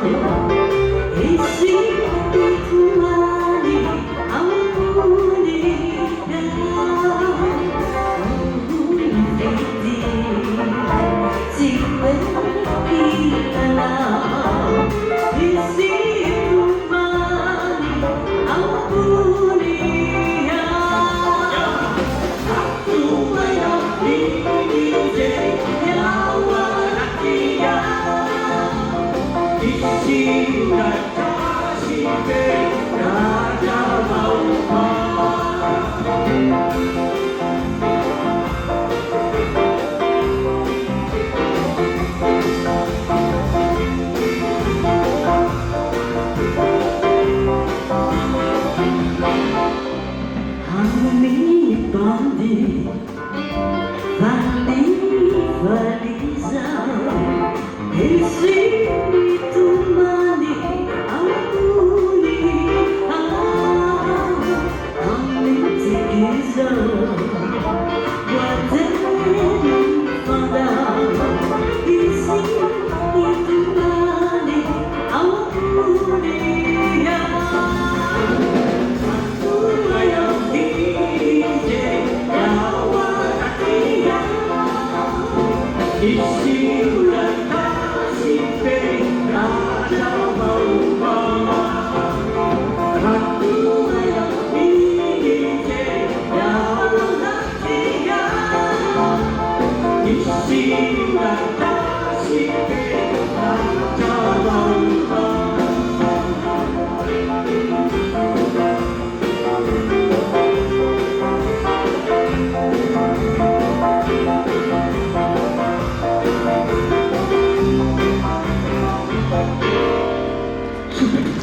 isi ditemani ampuni si berkitana isi ditemani ampuni aku mengerti Bandi, Bandi, Valisa, isi ditemani ampuni, amin tikiza, waten pada, isi ditemani ampuni. Isi bulan kasih raja mau mama, ratu yang ingin dalam hatinya. Isi bulan